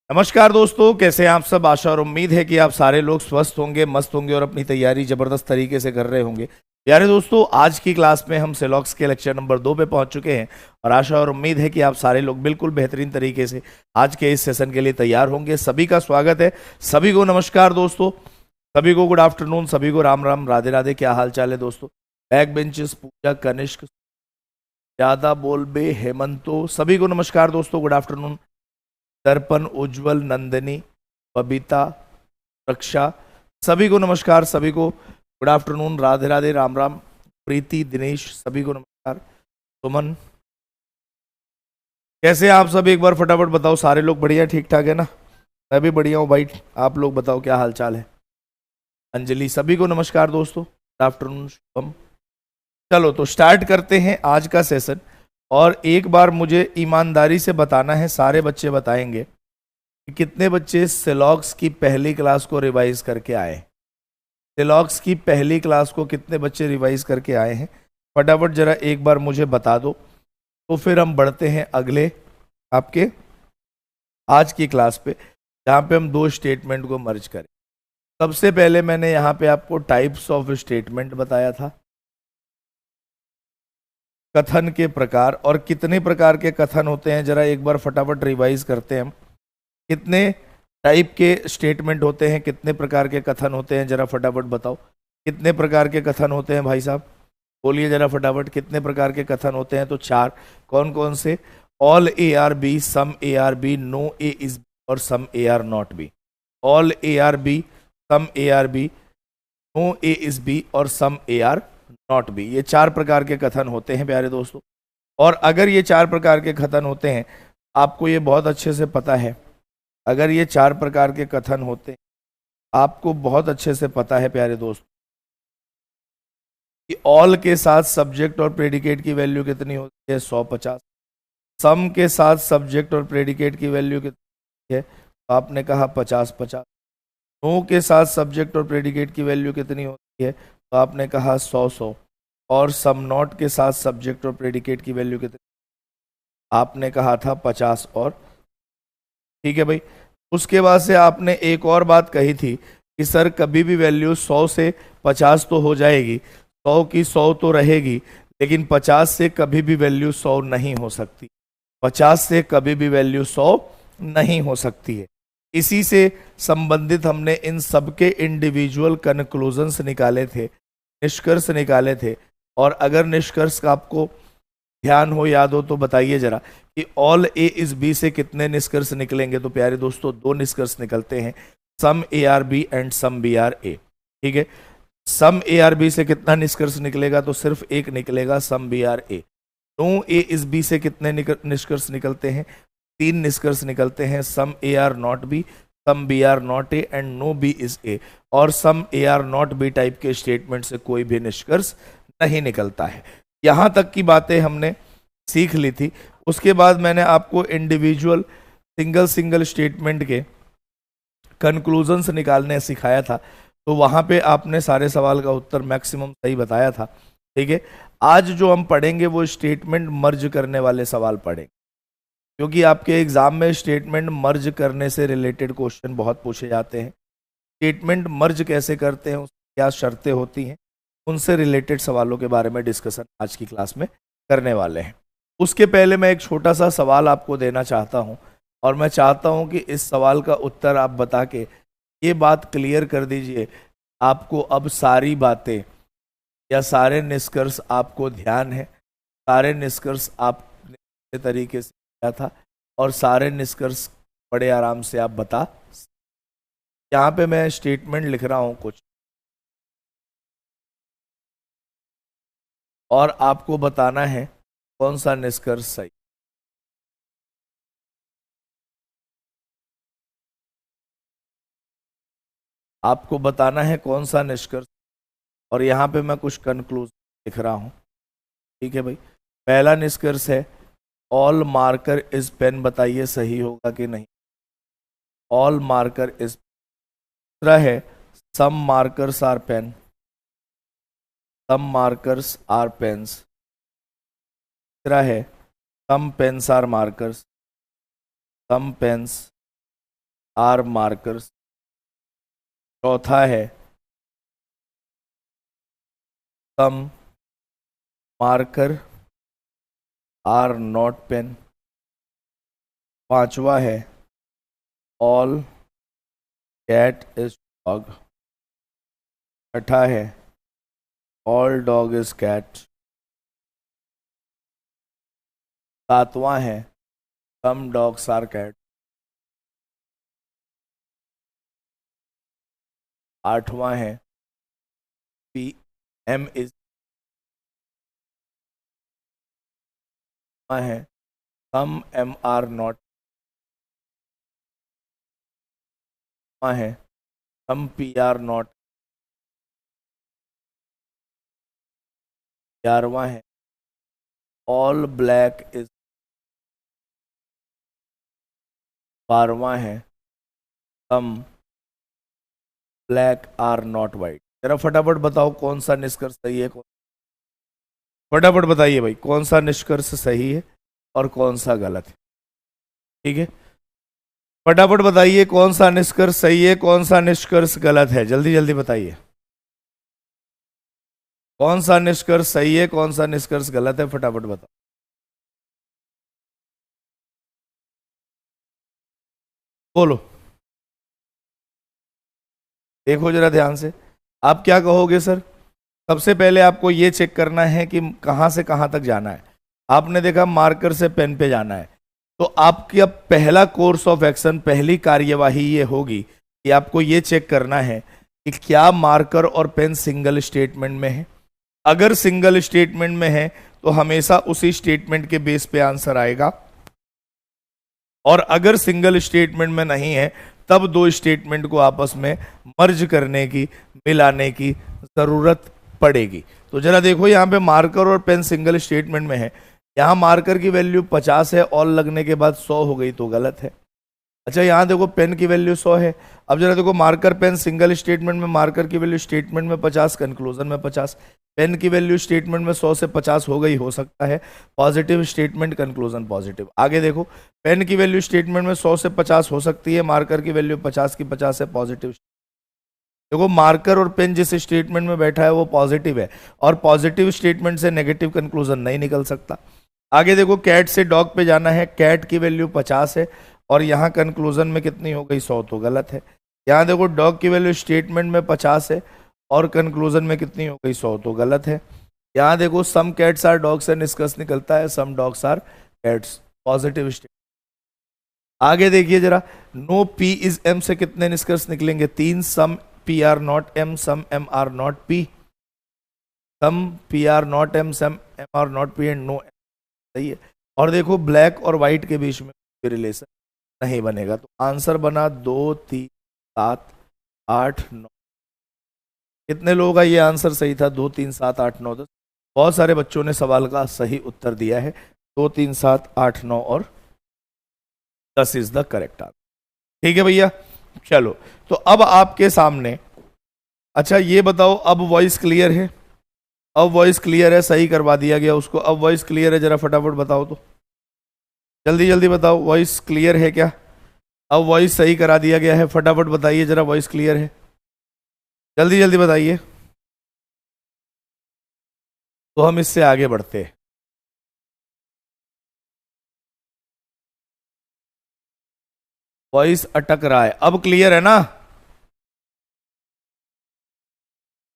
नमस्कार दोस्तों, कैसे हैं आप सब। आशा और उम्मीद है कि आप सारे लोग स्वस्थ होंगे, मस्त होंगे और अपनी तैयारी जबरदस्त तरीके से कर रहे होंगे। प्यारे दोस्तों, आज की क्लास में हम सेलॉक्स के लेक्चर नंबर 2 पे पहुंच चुके हैं और आशा और उम्मीद है कि आप सारे लोग बिल्कुल बेहतरीन तरीके से आज के इस सेशन के लिए तैयार होंगे। सभी का स्वागत है, सभी को नमस्कार दोस्तों, सभी को गुड आफ्टरनून, सभी को राम राम, राधे राधे। क्या हाल चाल है दोस्तों। बैक बेंचेस, पूजा, कनिष्क, ज्यादा बोलबे, हेमंतो, सभी को नमस्कार दोस्तों, गुड आफ्टरनून। दर्पण, उज्जवल, नंदिनी, बबीता, रक्षा, सभी को नमस्कार, सभी को गुड आफ्टरनून, राधे राधे, राम राम। प्रीति, दिनेश, सभी को नमस्कार। सुमन, कैसे हैं आप सब, एक बार फटाफट बताओ। सारे लोग बढ़िया, ठीक ठाक है ना। मैं भी बढ़िया हूँ भाई, आप लोग बताओ क्या हाल चाल है। अंजलि, सभी को नमस्कार दोस्तों, गुड आफ्टरनून। शुभम, चलो तो स्टार्ट करते हैं आज का सेशन। और एक बार मुझे ईमानदारी से बताना है, सारे बच्चे बताएंगे कि कितने बच्चे सेलॉक्स की पहली क्लास को रिवाइज करके आए। सेलॉक्स की पहली क्लास को कितने बच्चे रिवाइज करके आए हैं, फटाफट जरा एक बार मुझे बता दो। तो फिर हम बढ़ते हैं अगले आपके आज की क्लास पे, जहाँ पे हम दो स्टेटमेंट को मर्ज करें। सबसे पहले मैंने यहाँ पे आपको टाइप्स ऑफ स्टेटमेंट बताया था, कथन के प्रकार, और कितने प्रकार के कथन होते हैं जरा एक बार फटाफट रिवाइज करते हैं हम। कितने टाइप के स्टेटमेंट होते हैं, कितने प्रकार के कथन होते हैं, जरा फटाफट बताओ। कितने प्रकार के कथन होते हैं भाई साहब, बोलिए जरा फटाफट। कितने प्रकार के कथन होते हैं, तो 4। कौन कौन से। All A are B, some A are B, no A is और some A are not B. All A are B, some A are B, no A is B और some A are not B. ये 4 प्रकार के कथन होते हैं प्यारे दोस्तों। और अगर ये 4 प्रकार के कथन होते हैं, आपको ये बहुत अच्छे से पता है, अगर ये 4 प्रकार के कथन होते हैं, आपको बहुत अच्छे से पता है प्यारे दोस्तों कि ऑल के साथ सब्जेक्ट और प्रेडिकेट की वैल्यू कितनी होती है, 150। सम के साथ सब्जेक्ट और प्रेडिकेट की वैल्यू कितनी है, तो आपने कहा 50-50। नो के साथ सब्जेक्ट और प्रेडिकेट की वैल्यू कितनी होती है, तो आपने कहा 100-100। और सम नॉट के साथ सब्जेक्ट और प्रेडिकेट की वैल्यू कितनी, आपने कहा था 50 और। ठीक है भाई। उसके बाद से आपने एक और बात कही थी कि सर कभी भी वैल्यू 100 से 50 तो हो जाएगी, 100 की 100 तो रहेगी, लेकिन 50 से कभी भी वैल्यू 100 नहीं हो सकती। 50 से कभी भी वैल्यू 100 नहीं हो सकती है। इसी से संबंधित हमने इन सबके इंडिविजुअल कंक्लूजन्स निकाले थे, निष्कर्ष निकाले थे। और अगर निष्कर्ष का आपको ध्यान हो, याद हो, तो बताइए जरा कि ऑल ए इज बी से कितने निष्कर्ष निकलेंगे। तो प्यारे दोस्तों 2 निष्कर्ष निकलते हैं, some A are B and some B are A. ठीक है। सम ए आर बी से कितना निष्कर्ष निकलेगा, तो सिर्फ एक निकलेगा, some B are A. No A is B से कितने निष्कर्ष निकलते हैं, 3 निष्कर्ष निकलते हैं, some A are not B, some B are not A and no B is A. और some A are not B type के स्टेटमेंट से कोई भी निष्कर्ष नहीं निकलता है। यहां तक की बातें हमने सीख ली थी। उसके बाद मैंने आपको इंडिविजुअल सिंगल सिंगल स्टेटमेंट के कंक्लूजन्स निकालने सिखाया था, तो वहां पे आपने सारे सवाल का उत्तर मैक्सिमम सही बताया था। ठीक है। आज जो हम पढ़ेंगे वो स्टेटमेंट मर्ज करने वाले सवाल पढ़ेंगे, क्योंकि आपके एग्जाम में स्टेटमेंट मर्ज करने से रिलेटेड क्वेश्चन बहुत पूछे जाते हैं। स्टेटमेंट मर्ज कैसे करते हैं, उसकी क्या शर्तें होती हैं, उनसे रिलेटेड सवालों के बारे में डिस्कशन आज की क्लास में करने वाले हैं। उसके पहले मैं एक छोटा सा सवाल आपको देना चाहता हूं, और मैं चाहता हूं कि इस सवाल का उत्तर आप बता के ये बात क्लियर कर दीजिए, आपको अब सारी बातें या सारे निष्कर्ष आपको ध्यान है, सारे निष्कर्ष आपने तरीके से किया था, और सारे निष्कर्ष बड़े आराम से आप बता। यहाँ पे मैं स्टेटमेंट लिख रहा हूं कुछ, और आपको बताना है कौन सा निष्कर्ष सही। आपको बताना है कौन सा निष्कर्ष, और यहाँ पे मैं कुछ कंक्लूजन लिख रहा हूँ। ठीक है भाई। पहला निष्कर्ष है ऑल मार्कर इज पेन, बताइए सही होगा कि नहीं। All marker is. दूसरा है some markers are pen, some markers are pens. तीसरा है some pens are markers, some pens are markers. चौथा है some marker are not pen. पांचवा है ऑल कैट इज डॉग। छठा है ऑल डॉग इज कैट। सातवां है सम डॉग्स आर कैट। आठवां है पी एम इज है सम एम आर नॉट है सम पी आर नॉट। 11वां है ऑल ब्लैक इज। 12वां है some black are not white. जरा फटाफट बताओ कौन सा निष्कर्ष सही है, फटाफट बताइए भाई कौन सा निष्कर्ष सही है और कौन सा गलत है। ठीक है, फटाफट बताइए कौन सा निष्कर्ष सही है, कौन सा निष्कर्ष गलत है, जल्दी जल्दी बताइए कौन सा निष्कर्ष सही है, कौन सा निष्कर्ष गलत है, फटाफट बताओ। बोलो, देखो जरा ध्यान से, आप क्या कहोगे सर? सबसे पहले आपको ये चेक करना है कि कहां से कहां तक जाना है। आपने देखा मार्कर से पेन पे जाना है, तो आपकी अब पहला कोर्स ऑफ एक्शन, पहली कार्यवाही ये होगी कि आपको ये चेक करना है कि क्या मार्कर और पेन सिंगल स्टेटमेंट में है। अगर सिंगल स्टेटमेंट में है तो हमेशा उसी स्टेटमेंट के बेस पे आंसर आएगा, और अगर सिंगल स्टेटमेंट में नहीं है तब दो स्टेटमेंट को आपस में मर्ज करने की, मिलाने की जरूरत पड़ेगी। तो जरा देखो यहाँ पे मार्कर और पेन सिंगल स्टेटमेंट में है, यहाँ मार्कर की वैल्यू 50 है, ऑल लगने के बाद 100 हो गई तो गलत है। अच्छा यहाँ देखो पेन की वैल्यू 100 है, अब जरा देखो मार्कर पेन सिंगल स्टेटमेंट में मार्कर की वैल्यू स्टेटमेंट में 50, कंक्लूजन में 50, पेन की वैल्यू स्टेटमेंट में 100 से 50 हो गई, हो सकता है पॉजिटिव स्टेटमेंट, कंक्लूजन पॉजिटिव। आगे देखो पेन की वैल्यू स्टेटमेंट में 100 से 50 हो सकती है, मार्कर की वैल्यू 50 की 50 है, पॉजिटिव। देखो मार्कर और पेन जिस स्टेटमेंट में बैठा है वो पॉजिटिव है, और पॉजिटिव स्टेटमेंट से नेगेटिव कंक्लूजन नहीं निकल सकता। आगे देखो कैट से डॉग पे जाना है, कैट की वैल्यू 50 है और यहाँ कंक्लूजन में कितनी हो गई 100, तो गलत है। यहाँ देखो डॉग की वैल्यू स्टेटमेंट में 50 है और कंक्लूजन में कितनी हो गई 100, तो गलत है। यहाँ देखो सम कैट्स आर डॉग्स से निष्कर्ष निकलता है some dogs are cats, positive statement. आगे देखिए जरा, नो पी इज एम से कितने निष्कर्ष निकलेंगे? 3, some P are not M, some M are not P, some P are not M, some M are not P and no M, सही है। और देखो ब्लैक और व्हाइट के बीच में कोई रिलेशन नहीं बनेगा, तो आंसर बना 2, 3, 7, 8, 9। कितने लोगों का ये आंसर सही था? 2, 3, 7, 8, 9, 10। बहुत सारे बच्चों ने सवाल का सही उत्तर दिया है। 2, 3, 7, 8, 9 और 10 इज द करेक्ट आंसर। ठीक है भैया, चलो तो अब आपके सामने, अच्छा ये बताओ अब वॉइस क्लियर है? अब वॉइस क्लियर है, सही करवा दिया गया उसको। अब वॉइस क्लियर है, जरा फटाफट बताओ तो, जल्दी जल्दी बताओ वॉइस क्लियर है क्या? अब वॉइस सही करा दिया गया है, फटाफट बताइए जरा वॉइस क्लियर है, जल्दी जल्दी बताइए, तो हम इससे आगे बढ़ते हैं। वॉइस अटक रहा है, अब क्लियर है ना?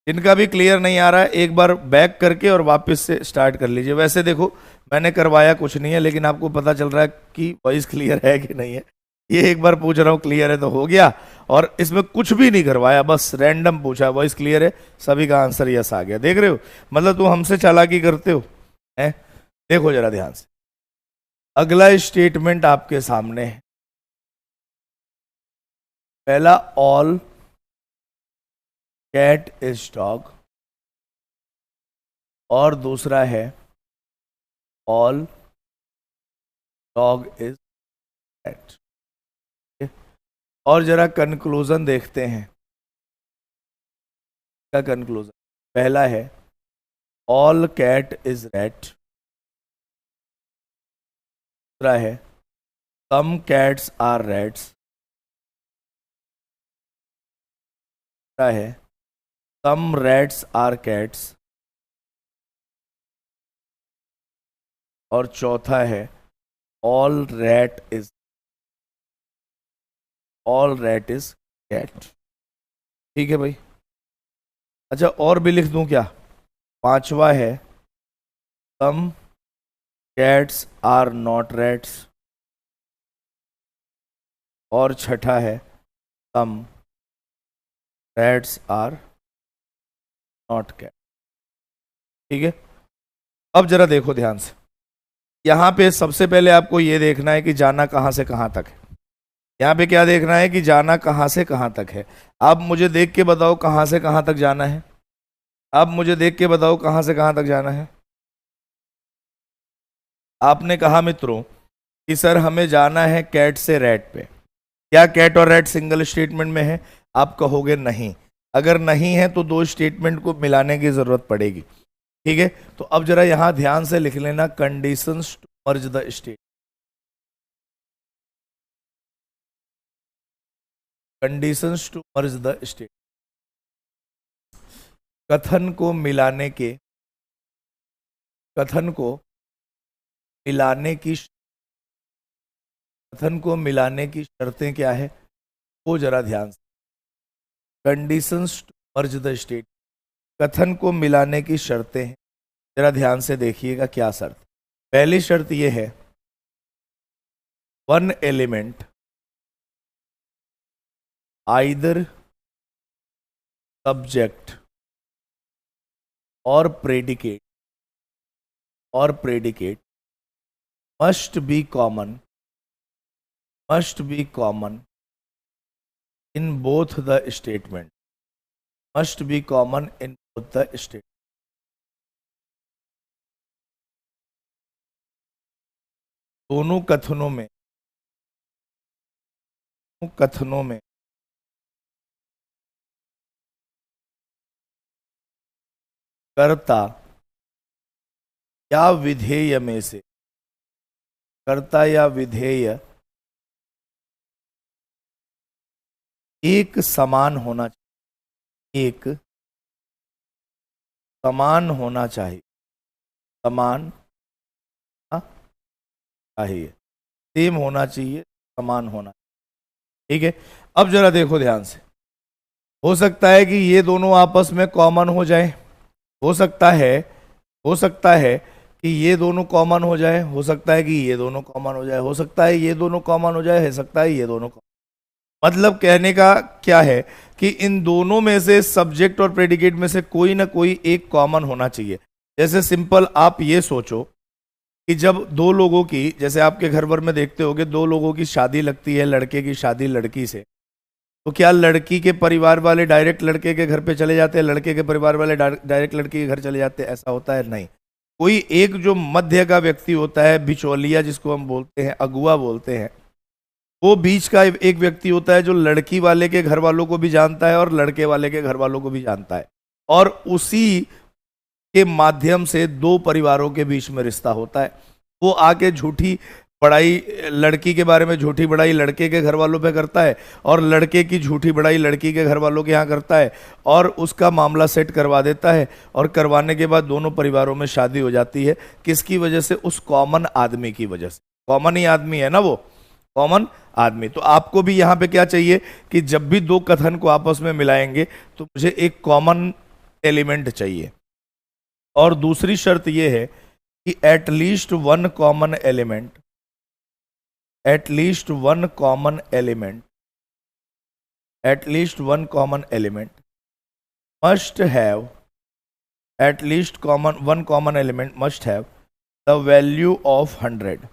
इनका भी क्लियर नहीं आ रहा है, एक बार बैक करके और वापस से स्टार्ट कर लीजिए। वैसे देखो मैंने करवाया कुछ नहीं है, लेकिन आपको पता चल रहा है कि वॉइस क्लियर है कि नहीं है। ये एक बार पूछ रहा हूँ क्लियर है तो हो गया, और इसमें कुछ भी नहीं करवाया, बस रैंडम पूछा वॉइस क्लियर है, सभी का आंसर यस आ गया। देख रहे हो, मतलब तुम हमसे चालाकी करते हो हैं। देखो जरा ध्यान से, अगला स्टेटमेंट आपके सामने है। पहला ऑल कैट इज डॉग, और दूसरा है ऑल डॉग इज कैट। और जरा कंक्लूजन देखते हैं, क्या कंक्लूजन? पहला है ऑल कैट इज रैट, दूसरा है सम कैट्स आर रैट्स, है सम रैट्स आर कैट्स, और चौथा है ऑल रैट इज कैट। ठीक है भाई। अच्छा और भी लिख दूं क्या? पांचवा है some cats are not rats, और छठा है some rats are not cat. ठीक है। अब जरा देखो ध्यान से, यहां पे सबसे पहले आपको यह देखना है कि जाना कहां से कहां तक है। यहां पे क्या देखना है कि जाना कहां से कहां तक है। आप मुझे देख के बताओ कहां से कहां तक जाना है। आप मुझे देख के बताओ कहां से कहां तक जाना है। आपने कहा मित्रों कि सर हमें जाना है कैट से रैट पे। क्या कैट और रैट सिंगल स्टेटमेंट में है? आप कहोगे नहीं। अगर नहीं है तो दो स्टेटमेंट को मिलाने की जरूरत पड़ेगी। ठीक है। तो अब जरा यहां ध्यान से लिख लेना conditions to merge the state. Conditions to merge the state, कथन को मिलाने के, कथन को मिलाने की, कथन को मिलाने की शर्तें क्या है वो जरा ध्यान से। Conditions to merge the state, कथन को मिलाने की शर्तें हैं। जरा ध्यान से देखिएगा क्या शर्त। पहली शर्त यह है वन एलिमेंट आइदर सब्जेक्ट और predicate must be common in both the statement, must be common in both the statement। दोनों कथनों में कर्ता या विधेय में से, कर्ता या विधेय एक समान होना चाहिए, एक समान होना चाहिए, समान चाहिए, सेम होना चाहिए, समान होना। ठीक है। अब जरा देखो ध्यान से, हो सकता है कि ये दोनों आपस में कॉमन हो जाए, हो सकता है कि ये दोनों कॉमन हो जाए, हो सकता है कि ये दोनों कॉमन हो जाए, हो सकता है ये दोनों कॉमन हो जाए, हो सकता है ये दोनों मतलब कहने का क्या है कि इन दोनों में से सब्जेक्ट और प्रेडिकेट में से कोई ना कोई एक कॉमन होना चाहिए। जैसे सिंपल आप ये सोचो कि जब दो लोगों की, जैसे आपके घर भर में देखते होगे, दो लोगों की शादी लगती है, लड़के की शादी लड़की से, तो क्या लड़की के परिवार वाले डायरेक्ट लड़के के घर पे चले जाते हैं, लड़के के परिवार वाले डायरेक्ट लड़की के घर चले जाते हैं? ऐसा होता है? नहीं। कोई एक जो मध्य का व्यक्ति होता है, बिचौलिया जिसको हम बोलते हैं, अगुआ बोलते हैं, वो बीच का एक व्यक्ति होता है जो लड़की वाले के घर वालों को भी जानता है और लड़के वाले के घर वालों को भी जानता है, और उसी के माध्यम से दो परिवारों के बीच में रिश्ता होता है। वो आके झूठी बड़ाई लड़की के बारे में, झूठी बड़ाई लड़के के घर वालों पे करता है, और लड़के की झूठी बड़ाई लड़की के घर वालों के यहाँ करता है, और उसका मामला सेट करवा देता है, और करवाने के बाद दोनों परिवारों में शादी हो जाती है। किसकी वजह से? उस कॉमन आदमी की वजह से। कॉमन ही आदमी है ना वो, कॉमन आदमी। तो आपको भी यहां पे क्या चाहिए कि जब भी दो कथन को आपस में मिलाएंगे तो मुझे एक कॉमन एलिमेंट चाहिए। और दूसरी शर्त यह है कि at least one common element, at least one common element, at least one common element must have, at least one common element must have the value of 100।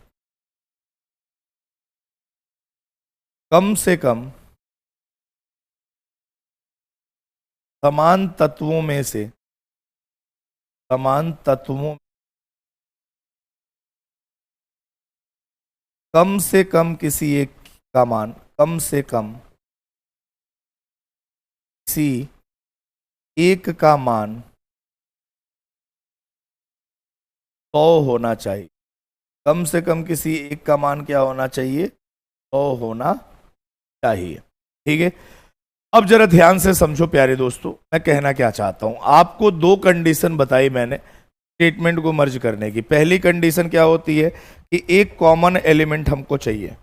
कम से कम समान तत्वों में से, समान तत्वों, कम से कम किसी एक का मान, कम से कम किसी एक का मान 100 होना चाहिए। कम से कम किसी एक का मान क्या होना चाहिए? 100 होना चाहिए। ठीक है। अब जरा ध्यान से समझो प्यारे दोस्तों, मैं कहना क्या चाहता हूं। आपको दो कंडीशन बताई मैंने स्टेटमेंट को मर्ज करने की। पहली कंडीशन क्या होती है कि एक कॉमन एलिमेंट हमको चाहिए।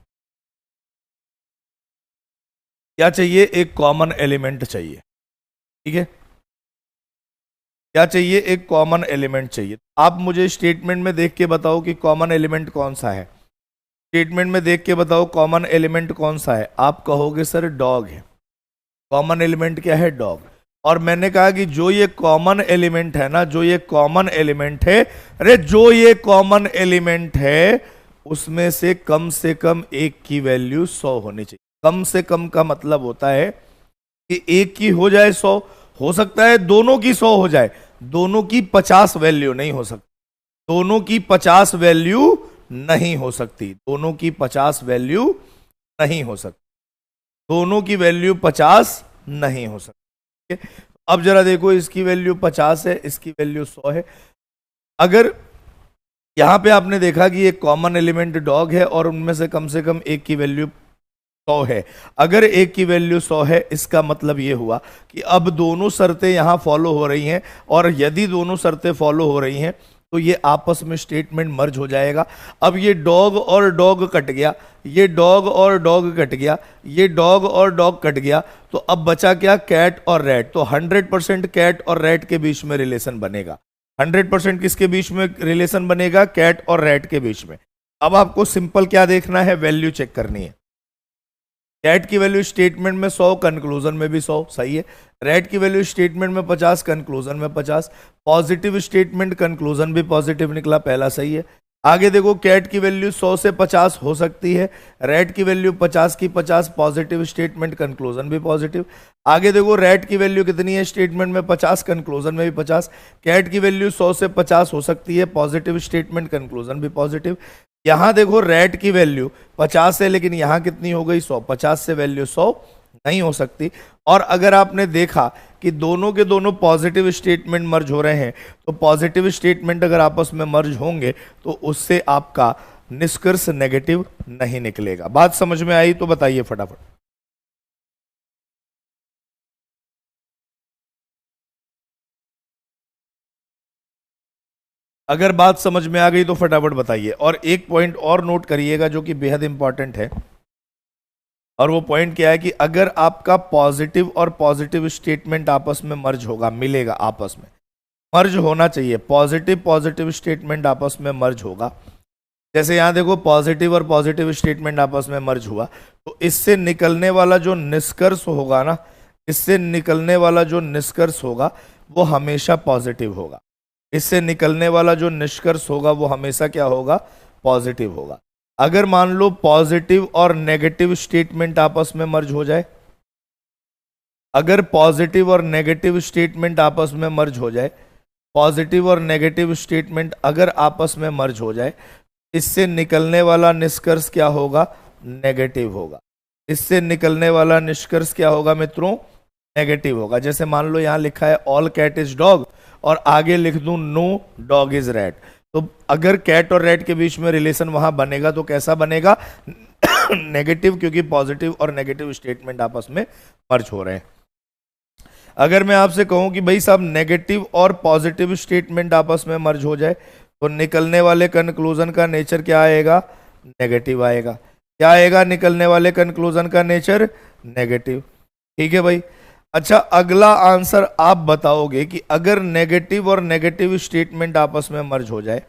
क्या चाहिए? एक कॉमन एलिमेंट चाहिए। ठीक है, क्या चाहिए? एक कॉमन एलिमेंट चाहिए। आप मुझे स्टेटमेंट में देख के बताओ कि कॉमन एलिमेंट कौन सा है। स्टेटमेंट में देख के बताओ कॉमन एलिमेंट कौन सा है। आप कहोगे सर डॉग है। कॉमन एलिमेंट क्या है? डॉग। और मैंने कहा कि जो ये कॉमन एलिमेंट है ना, जो ये कॉमन एलिमेंट है, अरे जो ये कॉमन एलिमेंट है उसमें से कम एक की वैल्यू 100 होनी चाहिए। कम से कम का मतलब होता है कि एक की हो जाए 100, हो सकता है दोनों की 100 हो जाए, दोनों की 50 वैल्यू नहीं हो सकती। दोनों की 50 वैल्यू नहीं हो सकती। दोनों की 50 वैल्यू नहीं हो सकती। दोनों की वैल्यू 50 नहीं हो सकती। अब जरा देखो, इसकी वैल्यू 50 है, इसकी वैल्यू 100 है। अगर यहां पे आपने देखा कि एक कॉमन एलिमेंट डॉग है और उनमें से कम एक की वैल्यू 100 है। अगर एक की वैल्यू 100 है, इसका मतलब यह हुआ कि अब दोनों शर्तें यहां फॉलो हो रही हैं। और यदि दोनों शर्तें फॉलो हो रही हैं तो ये आपस में स्टेटमेंट मर्ज हो जाएगा। अब ये डॉग और डॉग कट गया, ये डॉग और डॉग कट गया, ये डॉग और डॉग कट गया, तो अब बचा क्या? कैट और रैट। तो 100% कैट और रैट के बीच में रिलेशन बनेगा। 100% किसके बीच में रिलेशन बनेगा? कैट और रैट के बीच में। अब आपको सिंपल क्या देखना है? वैल्यू चेक करनी है। कैट की वैल्यू स्टेटमेंट में 100, कंक्लूजन में भी 100, सही है। रैट की वैल्यू स्टेटमेंट में 50, कंक्लूजन में 50। पॉजिटिव स्टेटमेंट, कंक्लूजन भी पॉजिटिव निकला, पहला सही है। आगे देखो, कैट की वैल्यू 100 से 50 हो सकती है, रैट की वैल्यू 50 की 50, पॉजिटिव स्टेटमेंट, कंक्लूजन भी पॉजिटिव। आगे देखो, रैट की वैल्यू कितनी है? स्टेटमेंट में 50, कंक्लूजन में भी 50। कैट की वैल्यू 100 से 50 हो सकती है, पॉजिटिव स्टेटमेंट, कंक्लूजन भी पॉजिटिव। यहां देखो, रैट की वैल्यू 50 है, लेकिन यहां कितनी हो गई? 100। 50 से वैल्यू 100 नहीं हो सकती। और अगर आपने देखा कि दोनों के दोनों पॉजिटिव स्टेटमेंट मर्ज हो रहे हैं, तो पॉजिटिव स्टेटमेंट अगर आपस में मर्ज होंगे तो उससे आपका निष्कर्ष नेगेटिव नहीं निकलेगा। बात समझ में आई तो बताइए फटाफट। अगर बात समझ में आ गई तो फटाफट बताइए। और एक पॉइंट और नोट करिएगा जो कि बेहद इंपॉर्टेंट है, और वो पॉइंट क्या है कि अगर आपका पॉजिटिव और पॉजिटिव स्टेटमेंट आपस में मर्ज होगा, मिलेगा, आपस में मर्ज होना चाहिए, पॉजिटिव स्टेटमेंट आपस में मर्ज होगा। जैसे यहां देखो, पॉजिटिव और पॉजिटिव स्टेटमेंट आपस में मर्ज हुआ, तो इससे निकलने वाला जो निष्कर्ष होगा ना, इससे निकलने वाला जो निष्कर्ष होगा वो हमेशा पॉजिटिव होगा। इससे निकलने वाला जो निष्कर्ष होगा वो हमेशा क्या होगा? पॉजिटिव होगा। अगर मान लो पॉजिटिव और नेगेटिव स्टेटमेंट आपस में मर्ज हो जाए, अगर पॉजिटिव और नेगेटिव स्टेटमेंट आपस में मर्ज हो जाए, पॉजिटिव और नेगेटिव स्टेटमेंट अगर आपस में मर्ज हो जाए, इससे निकलने वाला निष्कर्ष क्या होगा? नेगेटिव होगा। इससे निकलने वाला निष्कर्ष क्या होगा मित्रों? नेगेटिव होगा। जैसे मान लो यहां लिखा है ऑल कैट इज डॉग, और आगे लिख दूं नो डॉग इज रैट, तो अगर कैट और रैट के बीच में रिलेशन वहां बनेगा तो कैसा बनेगा? नेगेटिव, क्योंकि पॉजिटिव और नेगेटिव स्टेटमेंट आपस में मर्ज हो रहे हैं। अगर मैं आपसे कहूं कि भाई साहब नेगेटिव और पॉजिटिव स्टेटमेंट आपस में मर्ज हो जाए, तो निकलने वाले कंक्लूजन का नेचर क्या आएगा? नेगेटिव आएगा। क्या आएगा निकलने वाले कंक्लूजन का नेचर? नेगेटिव। ठीक है भाई। अच्छा, अगला आंसर आप बताओगे कि अगर नेगेटिव और नेगेटिव स्टेटमेंट आपस में मर्ज हो जाए,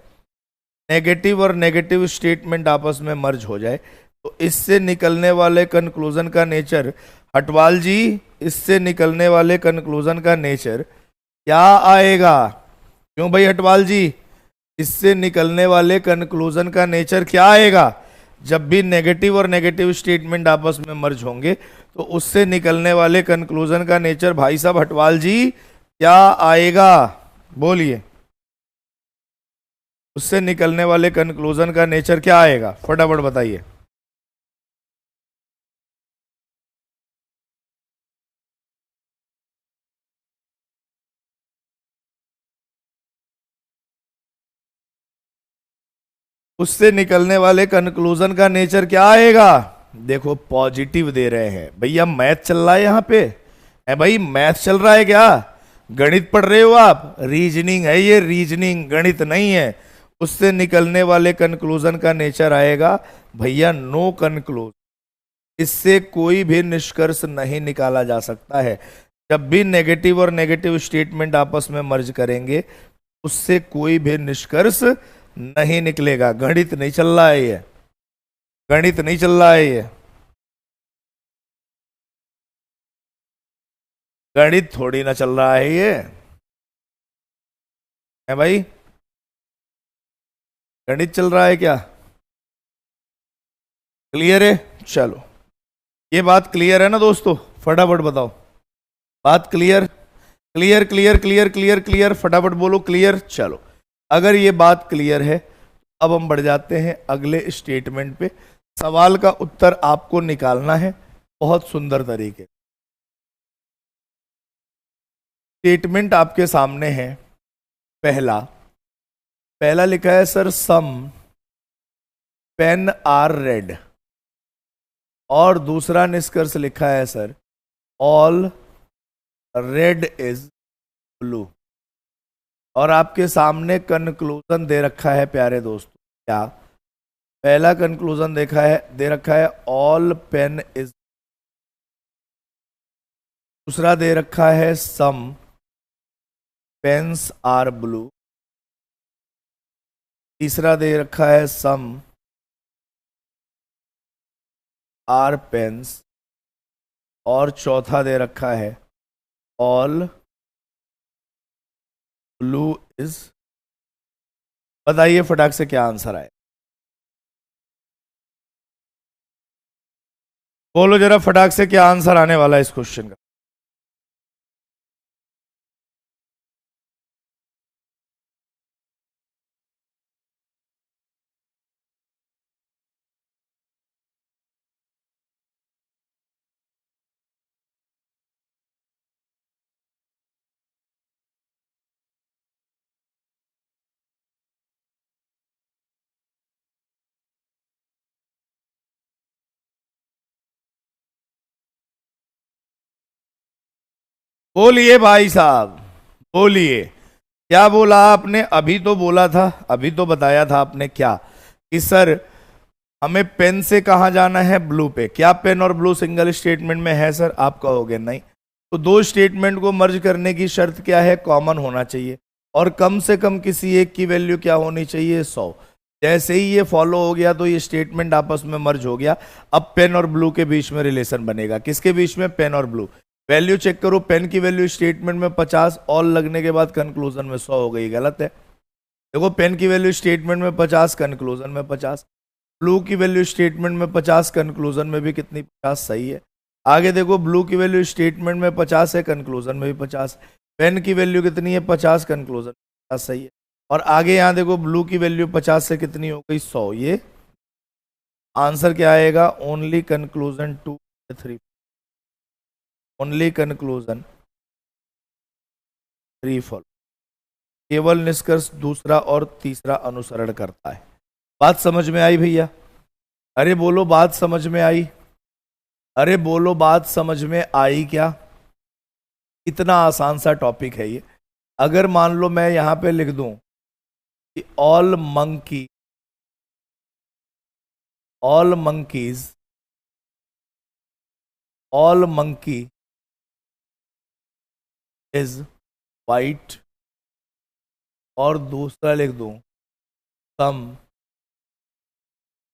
नेगेटिव और नेगेटिव स्टेटमेंट आपस में मर्ज हो जाए, तो इससे निकलने वाले कंक्लूजन का नेचर, हटवाल जी, इससे निकलने वाले कंक्लूजन का नेचर क्या आएगा? क्यों भाई हटवाल जी, इससे निकलने वाले कंक्लूजन का नेचर क्या आएगा? जब भी नेगेटिव और नेगेटिव स्टेटमेंट आपस में मर्ज होंगे तो उससे निकलने वाले कंक्लूजन का नेचर भाई साहब हटवाल जी क्या आएगा? बोलिए, उससे निकलने वाले कंक्लूजन का नेचर क्या आएगा? फटाफट बताइए। उससे निकलने वाले कंक्लूजन का नेचर क्या आएगा? देखो, पॉजिटिव दे रहे हैं भैया, मैथ चल रहा है यहां पे, है भाई, मैथ चल रहा है क्या? गणित पढ़ रहे हो आप? रीजनिंग है ये, रीजनिंग, गणित नहीं है। उससे निकलने वाले कंक्लूजन का नेचर आएगा भैया नो कंक्लूज। इससे कोई भी निष्कर्ष नहीं निकाला जा सकता है। जब भी नेगेटिव और नेगेटिव स्टेटमेंट आपस में मर्ज करेंगे, उससे कोई भी निष्कर्ष नहीं निकलेगा। गणित नहीं चल रहा है ये, गणित नहीं चल रहा है ये, गणित थोड़ी ना चल रहा है ये, है भाई? गणित चल रहा है क्या? क्लियर है? चलो, ये बात क्लियर है ना दोस्तों? फटाफट बताओ, बात clear? Clear clear clear clear clear, फटाफट बोलो क्लियर। चलो, अगर ये बात क्लियर है, अब हम बढ़ जाते हैं अगले स्टेटमेंट पे। सवाल का उत्तर आपको निकालना है बहुत सुंदर तरीके। स्टेटमेंट आपके सामने है। पहला पहला लिखा है sir, some pen are red. और दूसरा निष्कर्ष लिखा है sir, all red is blue. और आपके सामने कंक्लूजन दे रखा है प्यारे दोस्तों। क्या? पहला कंक्लूजन देखा है, दे रखा है ऑल पेन इज। दूसरा दे रखा है सम पेन्स आर ब्लू। तीसरा दे रखा है सम आर पेन्स। और चौथा दे रखा है ऑल ब्लू इज। बताइए फटाक से क्या आंसर आए? बोलो जरा फटाक से, क्या आंसर आने वाला है इस क्वेश्चन का? बोलिए भाई साहब, बोलिए। क्या बोला आपने? अभी तो बोला था, अभी तो बताया था आपने क्या, कि सर हमें पेन से कहां जाना है? ब्लू पे। क्या पेन और ब्लू सिंगल स्टेटमेंट में है सर? आप कहोगे नहीं। तो दो स्टेटमेंट को मर्ज करने की शर्त क्या है? कॉमन होना चाहिए, और कम से कम किसी एक की वैल्यू क्या होनी चाहिए? 100। जैसे ही ये फॉलो हो गया तो ये स्टेटमेंट आपस में मर्ज हो गया। अब पेन और ब्लू के बीच में रिलेशन बनेगा। किसके बीच में? पेन और ब्लू। वैल्यू चेक करो, पेन की वैल्यू स्टेटमेंट में 50, ऑल लगने के बाद कंक्लूजन में 100 हो गई। गलत है। देखो, पेन की वैल्यू स्टेटमेंट में 50, कंक्लूजन में 50। ब्लू की वैल्यू स्टेटमेंट में 50, कंक्लूजन में भी कितनी? 50। सही है। आगे देखो, ब्लू की वैल्यू स्टेटमेंट में 50 है, कंक्लूजन में भी 50। पेन की वैल्यू कितनी है? 50, कंक्लूजन 50। सही है। और आगे यहाँ देखो, ब्लू की वैल्यू 50 से कितनी हो गई? 100। ये आंसर क्या आएगा? Only conclusion 2 3। Only conclusion 3 follow. केवल निष्कर्ष दूसरा और तीसरा अनुसरण करता है। बात समझ में आई भैया? अरे बोलो, बात समझ में आई? अरे बोलो, बात समझ में आई क्या? इतना आसान सा टॉपिक है ये। अगर मान लो मैं यहां पे लिख दूं कि all monkeys all monkey is white, और दूसरा लिख दूं some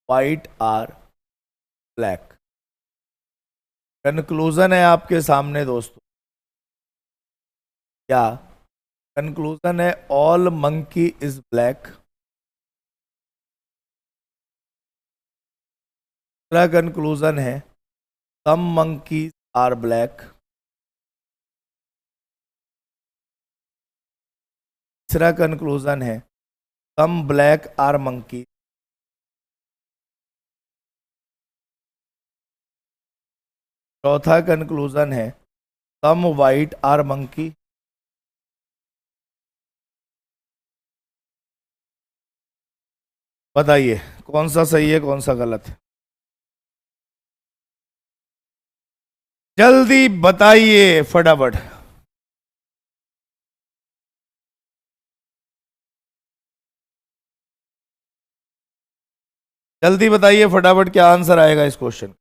white are black. Conclusion है आपके सामने दोस्तों। क्या कंक्लूजन है? All monkey is black. दूसरा कंक्लूजन है सम मंकीज आर ब्लैक। तीसरा कंक्लूजन है सम ब्लैक आर मंकी। चौथा कंक्लूजन है सम वाइट आर मंकी। बताइए कौन सा सही है, कौन सा गलत है? जल्दी बताइए फटाफट। जल्दी बताइए फटाफट, क्या आंसर आएगा इस क्वेश्चन।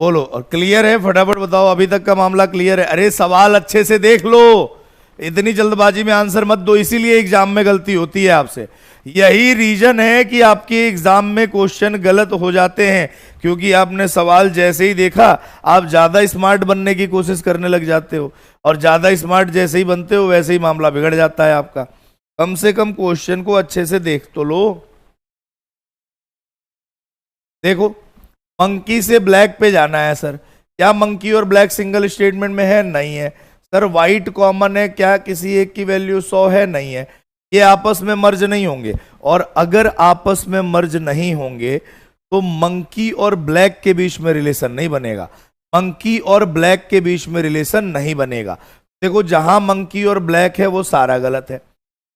बोलो, और क्लियर है? फटाफट बताओ, अभी तक का मामला क्लियर है? अरे सवाल अच्छे से देख लो, इतनी जल्दबाजी में आंसर मत दो, इसीलिए एग्जाम में गलती होती है आपसे। यही रीजन है कि आपके एग्जाम में क्वेश्चन गलत हो जाते हैं, क्योंकि आपने सवाल जैसे ही देखा आप ज्यादा स्मार्ट बनने की कोशिश करने लग जाते हो, और ज्यादा स्मार्ट जैसे ही बनते हो वैसे ही मामला बिगड़ जाता है आपका। कम से कम क्वेश्चन को अच्छे से देख तो लो। देखो, मंकी से ब्लैक पे जाना है सर, क्या मंकी और ब्लैक सिंगल स्टेटमेंट में है? नहीं है। सर व्हाइट कॉमन है, क्या किसी एक की वैल्यू 100 है? नहीं है। ये आपस में मर्ज नहीं होंगे, और अगर आपस में मर्ज नहीं होंगे तो मंकी और ब्लैक के बीच में रिलेशन नहीं बनेगा। मंकी और ब्लैक के बीच में रिलेशन नहीं बनेगा। देखो, जहां मंकी और ब्लैक है वो सारा गलत है,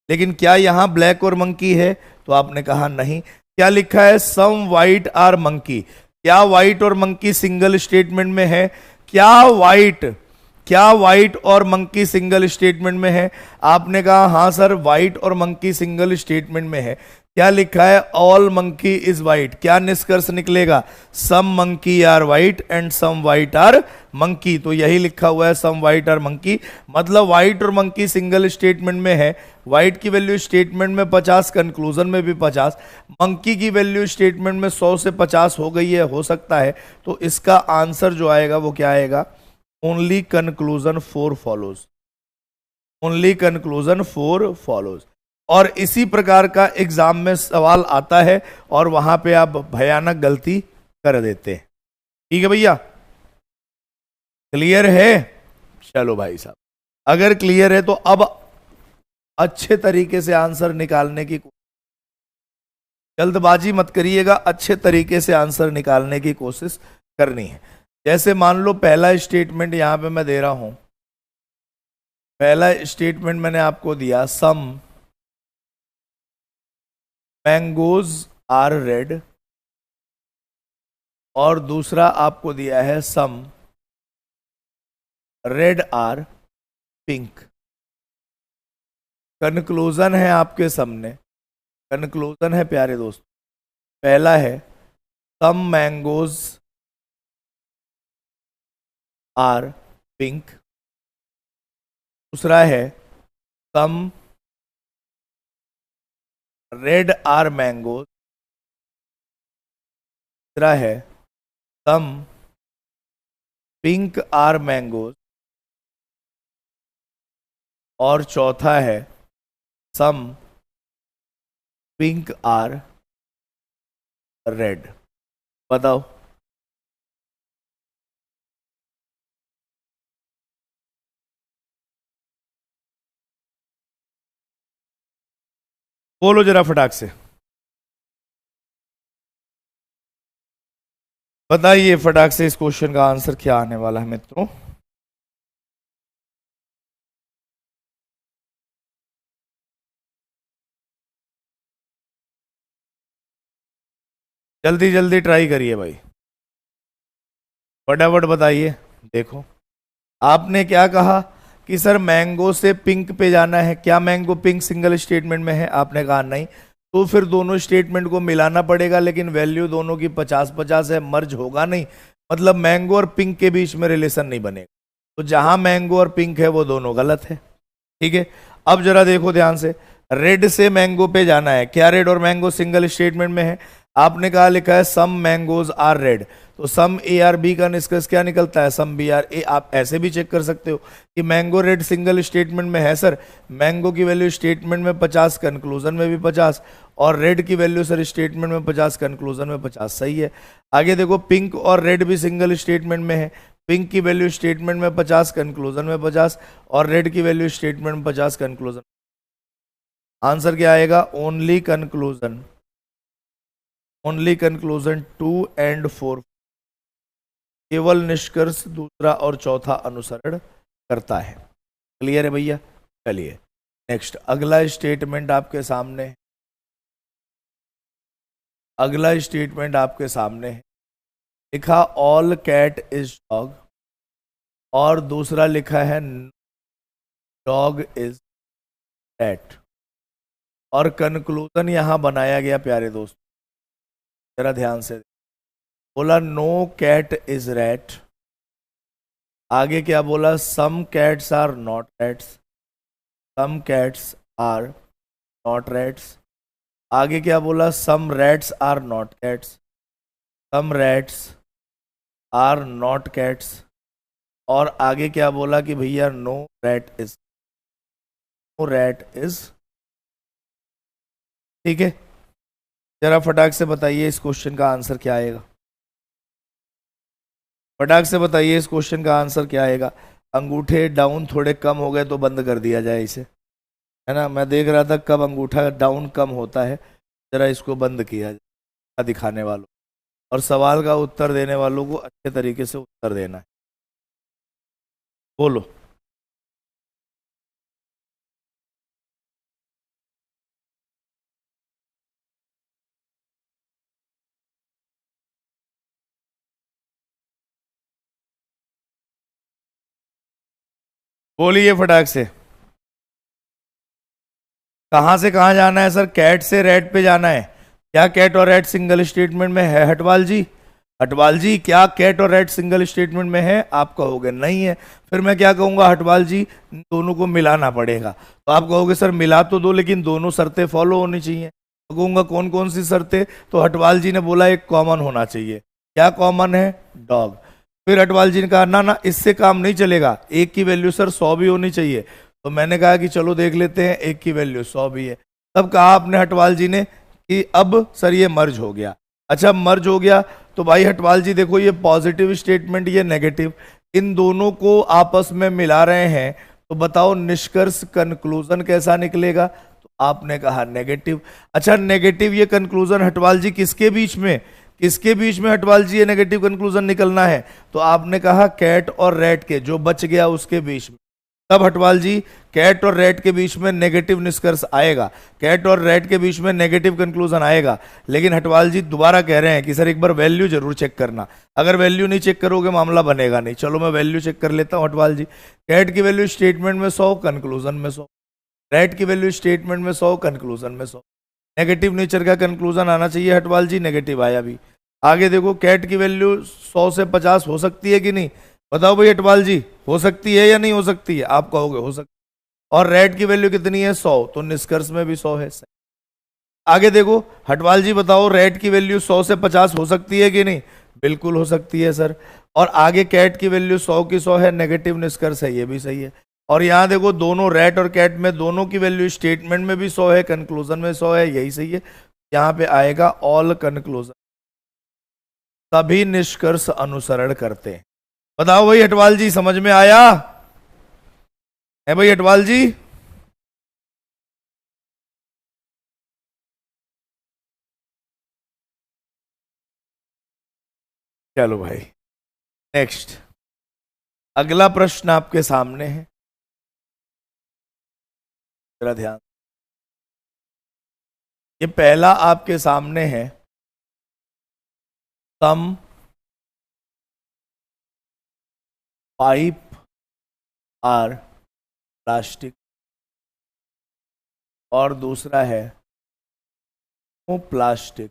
लेकिन क्या यहां ब्लैक और मंकी है? तो आपने कहा नहीं। क्या लिखा है? Some white are monkey. क्या व्हाइट और मंकी सिंगल स्टेटमेंट में है? क्या व्हाइट और मंकी सिंगल स्टेटमेंट में है? आपने कहा हां सर, व्हाइट और मंकी सिंगल स्टेटमेंट में है। क्या लिखा है? All monkey is white. क्या निष्कर्ष निकलेगा? Some monkey are white and some white are monkey. तो यही लिखा हुआ है, सम व्हाइट आर मंकी, मतलब व्हाइट और मंकी सिंगल स्टेटमेंट में है। व्हाइट की वैल्यू स्टेटमेंट में 50, कंक्लूजन में भी 50। मंकी की वैल्यू स्टेटमेंट में 100 से 50 हो गई है, हो सकता है। तो इसका आंसर जो आएगा वो क्या आएगा? Only conclusion 4 follows. Only conclusion 4 follows. और इसी प्रकार का एग्जाम में सवाल आता है, और वहां पे आप भयानक गलती कर देते हैं। ठीक है भैया, क्लियर है? चलो भाई साहब, अगर क्लियर है तो अब अच्छे तरीके से आंसर निकालने की, जल्दबाजी मत करिएगा, अच्छे तरीके से आंसर निकालने की कोशिश करनी है। जैसे मान लो पहला स्टेटमेंट यहां पे मैं दे रहा हूं, पहला स्टेटमेंट मैंने आपको दिया, सम मैंगोज आर रेड, और दूसरा आपको दिया है some red are pink. Conclusion है आपके सामने, कंक्लूजन है प्यारे दोस्त। पहला है सम मैंगोज आर पिंक, दूसरा है सम रेड आर मैंगोज, तीसरा है सम पिंक आर मैंगोज, और चौथा है सम पिंक आर रेड। बताओ। बोलो जरा फटाक से, बताइए फटाक से, इस क्वेश्चन का आंसर क्या आने वाला है मित्रों? जल्दी जल्दी ट्राई करिए भाई, फटाफट बताइए। देखो, आपने क्या कहा कि सर मैंगो से पिंक पे जाना है, क्या मैंगो पिंक सिंगल स्टेटमेंट में है? आपने कहा नहीं। तो फिर दोनों स्टेटमेंट को मिलाना पड़ेगा, लेकिन वैल्यू दोनों की 50-50 है, मर्ज होगा नहीं, मतलब मैंगो और पिंक के बीच में रिलेशन नहीं बनेगा। तो जहां मैंगो और पिंक है वो दोनों गलत है। ठीक है, अब जरा देखो ध्यान से, रेड से मैंगो पे जाना है, क्या रेड और मैंगो सिंगल स्टेटमेंट में है? आपने कहा लिखा है सम मैंगोज आर रेड, तो सम ए आर बी का निष्कर्ष क्या निकलता है? सम बी आर ए। आप ऐसे भी चेक कर सकते हो कि मैंगो रेड सिंगल स्टेटमेंट में है सर, मैंगो की वैल्यू स्टेटमेंट में 50, कंक्लूजन में भी 50, और रेड की वैल्यू सर स्टेटमेंट में 50, कंक्लूजन में 50। सही है। आगे देखो, पिंक और रेड भी सिंगल स्टेटमेंट में है, पिंक की वैल्यू स्टेटमेंट में 50, कंक्लूजन में 50, और रेड की वैल्यू स्टेटमेंट में 50, कंक्लूजन। आंसर क्या आएगा? Only conclusion, only conclusion 2 and 4, केवल निष्कर्ष दूसरा और चौथा अनुसरण करता है। क्लियर है भैया? चलिए नेक्स्ट, अगला स्टेटमेंट आपके सामने है, अगला स्टेटमेंट आपके सामने है। लिखा ऑल कैट इज डॉग, और दूसरा लिखा है डॉग इज कैट, और कंक्लूजन यहां बनाया गया प्यारे दोस्त, जरा ध्यान से। बोला नो कैट इज रैट, आगे क्या बोला, some cats are not rats, some cats are not rats, आगे क्या बोला, some rats are not cats, some rats are not cats, और आगे क्या बोला कि भैया no rat is, no rat is. ठीक है, जरा फटाक से बताइए इस क्वेश्चन का आंसर क्या आएगा, फटाक से बताइए इस क्वेश्चन का आंसर क्या आएगा। अंगूठे डाउन थोड़े कम हो गए तो बंद कर दिया जाए इसे, है ना, मैं देख रहा था कब अंगूठा डाउन कम होता है, जरा इसको बंद किया जाए दिखाने वालों, और सवाल का उत्तर देने वालों को अच्छे तरीके से उत्तर देना है। बोलो। बोलिए फटाक से। कहां से कहां जाना है सर, कैट से रेड पे जाना है, क्या कैट और रेड सिंगल स्टेटमेंट में है हटवाल जी, हटवाल जी क्या कैट और रेड सिंगल स्टेटमेंट में है, आप कहोगे नहीं है, फिर मैं क्या कहूंगा हटवाल जी दोनों को मिलाना पड़ेगा, तो आप कहोगे सर मिला तो दो लेकिन दोनों शर्तें फॉलो होनी चाहिए, तो कहूंगा कौन कौन सी शर्तें, तो हटवाल जी ने बोला एक कॉमन होना चाहिए, क्या कॉमन है, डॉग, फिर हटवाल जी ने कहा ना ना इससे काम नहीं चलेगा, एक की वैल्यू सर 100 भी होनी चाहिए, तो मैंने कहा कि चलो देख लेते हैं, एक की वैल्यू 100 भी है, तब कहा आपने हटवाल जी ने कि अब सर ये मर्ज हो गया, अच्छा मर्ज हो गया, तो भाई हटवाल जी देखो ये पॉजिटिव स्टेटमेंट ये नेगेटिव, इन दोनों को आपस में मिला रहे हैं, तो बताओ निष्कर्ष कंक्लूजन कैसा निकलेगा, तो आपने कहा नेगेटिव, अच्छा नेगेटिव ये कंक्लूजन हटवाल जी किसके बीच में, किसके बीच में हटवाल जी ये नेगेटिव कंक्लूजन निकलना है, तो आपने कहा कैट और रैट के, जो बच गया उसके बीच में, तब हटवाल जी कैट और रेड के बीच में नेगेटिव निष्कर्ष आएगा, कैट और रेड के बीच में नेगेटिव कंक्लूजन आएगा, लेकिन हटवाल जी दोबारा कह रहे हैं कि सर एक बार वैल्यू जरूर चेक करना, अगर वैल्यू नहीं चेक करोगे मामला बनेगा नहीं, चलो मैं वैल्यू चेक कर लेता हूं हटवाल जी, कैट की वैल्यू स्टेटमेंट में 100, कंक्लूजन में 100, रेड की वैल्यू स्टेटमेंट में 100, कंक्लूजन में 100, नेगेटिव नेचर का कंक्लूजन आना चाहिए हटवाल जी, नेगेटिव आया भी, आगे देखो कैट की वैल्यू 100 से 50 हो सकती है कि नहीं, बताओ भाई हटवाल जी हो सकती है या नहीं हो सकती है, आप कहोगे हो सकती है, और रेड की वैल्यू कितनी है 100, तो निष्कर्ष में भी 100 है, आगे देखो हटवाल जी बताओ रेड की वैल्यू 100 से 50 हो सकती है कि नहीं, बिल्कुल हो सकती है सर, और आगे कैट की वैल्यू 100 की 100 है, नेगेटिव निष्कर्ष है, ये भी सही है, और यहां देखो दोनों रेड और कैट में दोनों की वैल्यू स्टेटमेंट में भी 100 है, कंक्लूजन में 100 है, यही सही है, यहां पे आएगा ऑल कंक्लूजन, सभी निष्कर्ष अनुसरण करते हैं, बताओ भाई हटवाल जी समझ में आया है भाई हटवाल जी, चलो भाई नेक्स्ट, अगला प्रश्न आपके सामने है, जरा ध्यान, ये पहला आपके सामने है, सम पाइप आर प्लास्टिक, और दूसरा है नो प्लास्टिक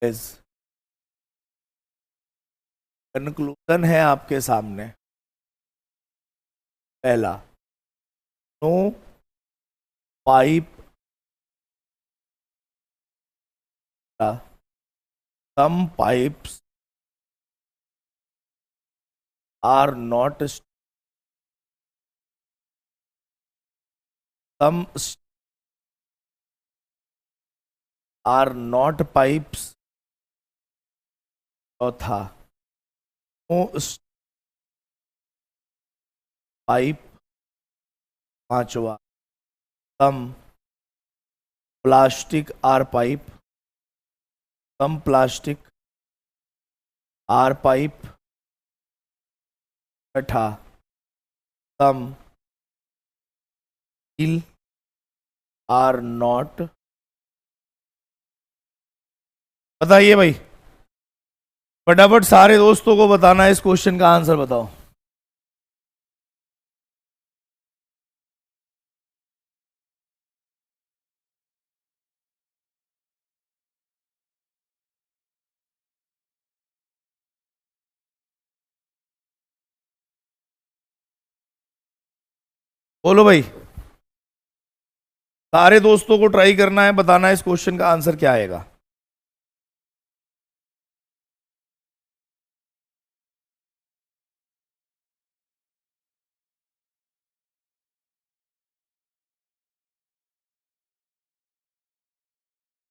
इज, कंक्लूजन है आपके सामने, पहला no pipe, some pipes are not, some are not pipes, चौथा नो पाइप, पांचवा some plastic are pipe, some plastic are pipe, छठा सम स्टील आर नॉट, बताइए भाई फटाफट सारे दोस्तों को बताना है, इस क्वेश्चन का आंसर बताओ। बोलो भाई, सारे दोस्तों को ट्राई करना है, बताना है इस क्वेश्चन का आंसर क्या आएगा।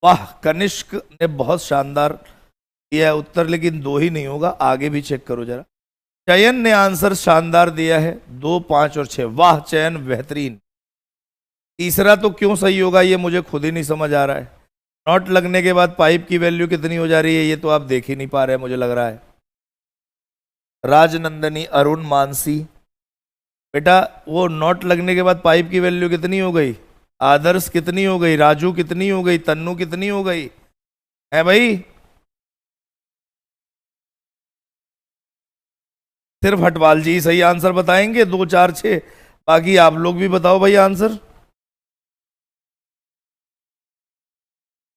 वाह, कनिष्क ने बहुत शानदार दिया है उत्तर, लेकिन 2 ही नहीं होगा, आगे भी चेक करो जरा। चयन ने आंसर शानदार दिया है, 2, 5 और 6। वाह चयन, बेहतरीन। तीसरा तो क्यों सही होगा ये मुझे खुद ही नहीं समझ आ रहा है। नॉट लगने के बाद पाइप की वैल्यू कितनी हो जा रही है, ये तो आप देख ही नहीं पा रहे मुझे लग रहा है। राजनंदनी, अरुण, मानसी, बेटा वो नॉट लगने के बाद पाइप की वैल्यू कितनी हो गई? आदर्श कितनी हो गई? राजू कितनी हो गई? तन्नू कितनी हो गई है भाई? सिर्फ हटवाल जी सही आंसर बताएंगे, 2, 4, 6। बाकी आप लोग भी बताओ भाई आंसर,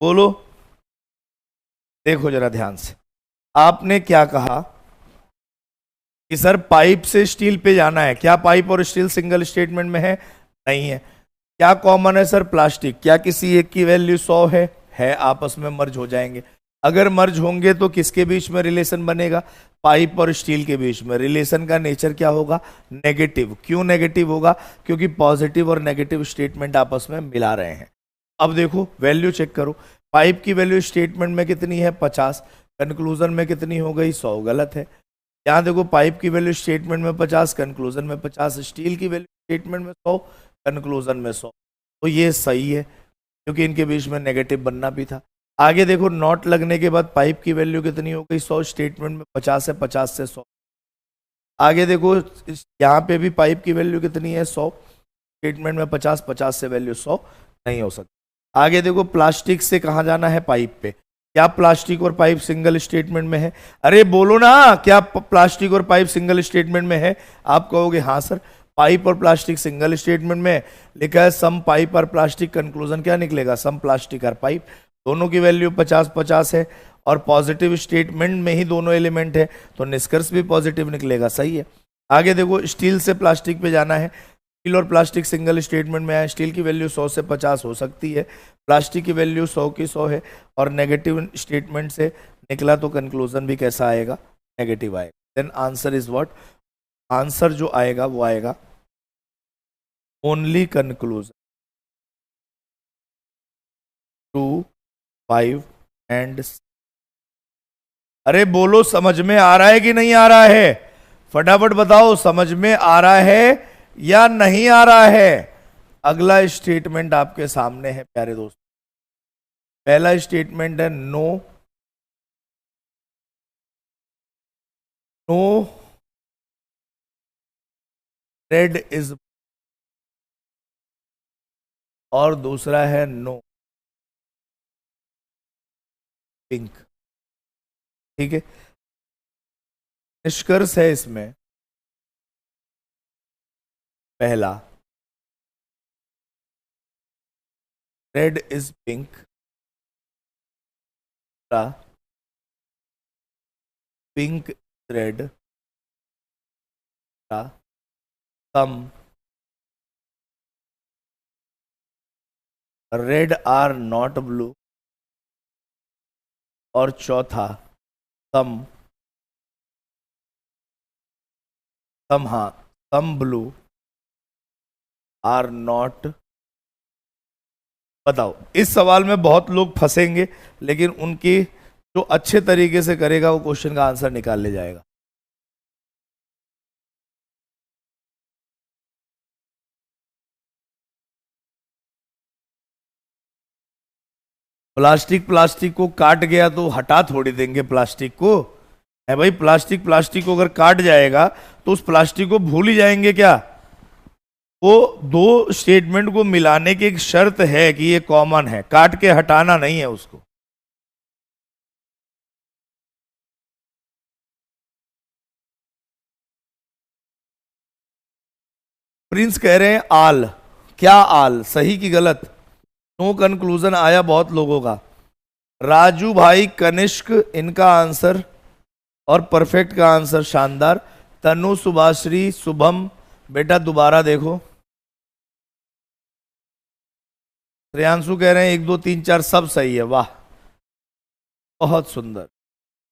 बोलो। देखो जरा ध्यान से, आपने क्या कहा कि सर पाइप से स्टील पे जाना है। क्या पाइप और स्टील सिंगल स्टेटमेंट में है? नहीं है। क्या कॉमन है सर? प्लास्टिक। क्या किसी एक की वैल्यू 100 है, आपस में मर्ज हो जाएंगे। अगर मर्ज होंगे तो किसके बीच में रिलेशन बनेगा? पाइप और स्टील के बीच में। रिलेशन का नेचर क्या होगा? नेगेटिव। क्यों नेगेटिव होगा? क्योंकि पॉजिटिव और नेगेटिव स्टेटमेंट आपस में मिला रहे हैं। अब देखो वैल्यू चेक करो, पाइप की वैल्यू स्टेटमेंट में कितनी है? 50। कंक्लूजन में कितनी हो गई? 100। गलत है। यहाँ देखो पाइप की वैल्यू स्टेटमेंट में 50, कंक्लूजन में 50। स्टील की वैल्यू स्टेटमेंट में 100, कंक्लूजन में 100। तो ये सही है, क्योंकि इनके बीच में नेगेटिव बनना भी था। आगे देखो, नॉट लगने के बाद पाइप की वैल्यू कितनी हो गई? 100। स्टेटमेंट में 50 है, 50 से 100। आगे देखो, यहाँ पे भी पाइप की वैल्यू कितनी है? 100। स्टेटमेंट में 50, 50 से वैल्यू 100 नहीं हो सकती। आगे देखो, प्लास्टिक से कहाँ जाना है? पाइप पे। क्या प्लास्टिक और पाइप सिंगल स्टेटमेंट में है? अरे बोलो ना, क्या प्लास्टिक और पाइप सिंगल स्टेटमेंट में है? आप कहोगे हाँ सर, पाइप और प्लास्टिक सिंगल स्टेटमेंट में लिखा है सम पाइप और प्लास्टिक। कंक्लूजन क्या निकलेगा? सम प्लास्टिक और पाइप। दोनों की वैल्यू 50-50 है और पॉजिटिव स्टेटमेंट में ही दोनों एलिमेंट है, तो निष्कर्ष भी पॉजिटिव निकलेगा। सही है। आगे देखो, स्टील से प्लास्टिक पे जाना है। स्टील और प्लास्टिक सिंगल स्टेटमेंट में है। स्टील की वैल्यू 100 से 50 हो सकती है, प्लास्टिक की वैल्यू 100 की 100 है, और नेगेटिव स्टेटमेंट से निकला तो कंक्लूजन भी कैसा आएगा? नेगेटिव आएगा। Then answer is what? Answer जो आएगा वो आएगा ओनली कंक्लूजन 2, 5 एंड। अरे बोलो, समझ में आ रहा है कि नहीं आ रहा है? फटाफट बताओ, समझ में आ रहा है या नहीं आ रहा है? अगला स्टेटमेंट आपके सामने है प्यारे दोस्त। पहला स्टेटमेंट है नो, नो रेड इज, और दूसरा है नो पिंक। ठीक है, निष्कर्ष है इसमें पहला, red is pink, pink red, some red are not blue, और चौथा सम, हाँ, सम ब्लू आर नॉट। बताओ, इस सवाल में बहुत लोग फंसेंगे, लेकिन उनकी जो अच्छे तरीके से करेगा वो क्वेश्चन का आंसर निकाल ले जाएगा। प्लास्टिक प्लास्टिक को काट गया तो हटा थोड़ी देंगे प्लास्टिक को, है भाई। प्लास्टिक प्लास्टिक को अगर काट जाएगा तो उस प्लास्टिक को भूल ही जाएंगे क्या? वो दो स्टेटमेंट को मिलाने की एक शर्त है कि ये कॉमन है, काट के हटाना नहीं है उसको। प्रिंस कह रहे हैं आल, क्या आल, सही की गलत? नो कंक्लूजन आया बहुत लोगों का। राजू भाई, कनिष्क, इनका आंसर और परफेक्ट का आंसर शानदार। तनु, सुभाश्री, शुभम, बेटा दोबारा देखो। श्रेयांशु कह रहे हैं 1 2 3 4 सब सही है, वाह बहुत सुंदर।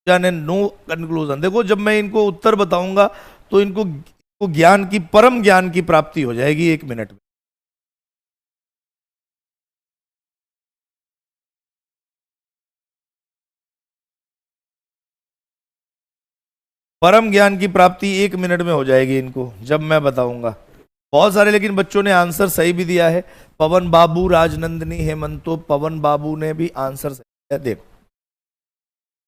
जाने नो कंक्लूजन, देखो जब मैं इनको उत्तर बताऊंगा तो इनको ज्ञान की, परम ज्ञान की प्राप्ति हो जाएगी 1 मिनट में। परम ज्ञान की प्राप्ति 1 मिनट में हो जाएगी इनको जब मैं बताऊंगा। बहुत सारे लेकिन बच्चों ने आंसर सही भी दिया है। पवन बाबू, राजनंदिनी, हेमंतो, पवन बाबू ने भी आंसर सही दिया। देखो,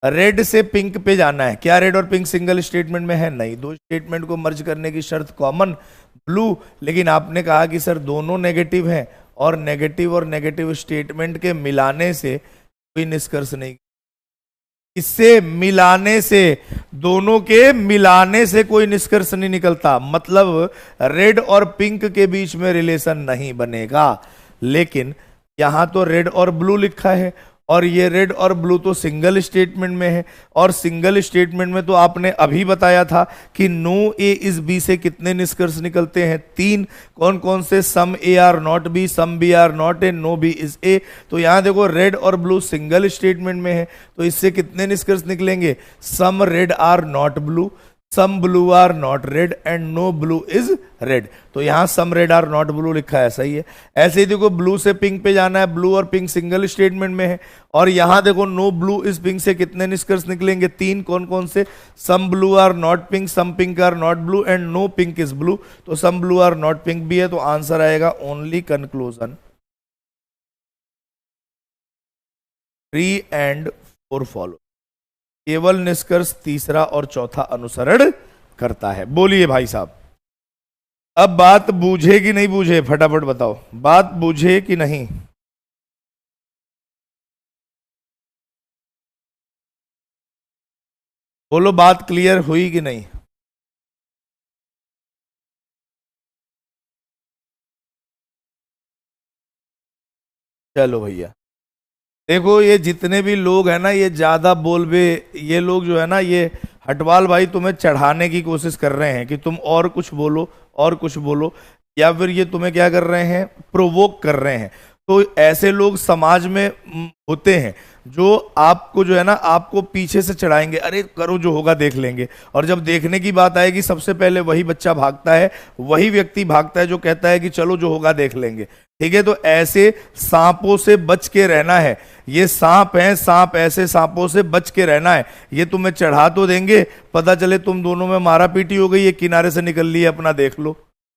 रेड से पिंक पे जाना है, क्या रेड और पिंक सिंगल स्टेटमेंट में है? नहीं, दो स्टेटमेंट को मर्ज करने की शर्त कॉमन ब्लू, लेकिन आपने कहा कि सर दोनों नेगेटिव हैं और नेगेटिव स्टेटमेंट के मिलाने से कोई निष्कर्ष नहीं, इससे मिलाने से, दोनों के मिलाने से कोई निष्कर्ष नहीं निकलता, मतलब रेड और पिंक के बीच में रिलेशन नहीं बनेगा। लेकिन यहां तो रेड और ब्लू लिखा है और ये रेड और ब्लू तो सिंगल स्टेटमेंट में है, और सिंगल स्टेटमेंट में तो आपने अभी बताया था कि नो ए इज बी से कितने निष्कर्ष निकलते हैं? 3। कौन कौन से? Some A are not B, some B are not A, no B is A. तो यहां देखो रेड और ब्लू सिंगल स्टेटमेंट में है, तो इससे कितने निष्कर्ष निकलेंगे? Some red are not blue, some blue are not red and no blue is red. तो यहां some red are not blue लिखा है, सही है। ऐसे ही देखो ब्लू से पिंक पे जाना है, ब्लू और पिंक सिंगल स्टेटमेंट में है, और यहां देखो नो ब्लू इज पिंक से कितने निष्कर्ष निकलेंगे? 3। कौन कौन से? Some blue are not pink, some pink are not blue and no pink is blue. तो some blue are not pink भी है, तो आंसर आएगा ओनली कंक्लूजन 3 and 4 फॉलो। केवल निष्कर्ष तीसरा और चौथा अनुसरण करता है। बोलिए भाई साहब, अब बात बूझे कि नहीं बूझे? फटाफट बताओ, बात बूझे कि नहीं? बोलो, बात क्लियर हुई कि नहीं? चलो भैया, देखो ये जितने भी लोग हैं ना, ये ज्यादा बोलबे, ये लोग जो है ना, ये हटवाल भाई तुम्हें चढ़ाने की कोशिश कर रहे हैं कि तुम और कुछ बोलो और कुछ बोलो, या फिर ये तुम्हें क्या कर रहे हैं? प्रोवोक कर रहे हैं। तो ऐसे लोग समाज में होते हैं जो आपको जो है ना, आपको पीछे से चढ़ाएंगे, अरे करो जो होगा देख लेंगे, और जब देखने की बात आएगी सबसे पहले वही बच्चा भागता है, वही व्यक्ति भागता है जो कहता है कि चलो जो होगा देख लेंगे। ठीक है, तो ऐसे सांपों से बच के रहना है। ये सांप हैं, सांप, ऐसे सांपों से बच के रहना है। ये तुम्हें चढ़ा तो देंगे, पता चले तुम दोनों में मारा पीटी हो गई, ये किनारे से निकल लिए, अपना देख लो,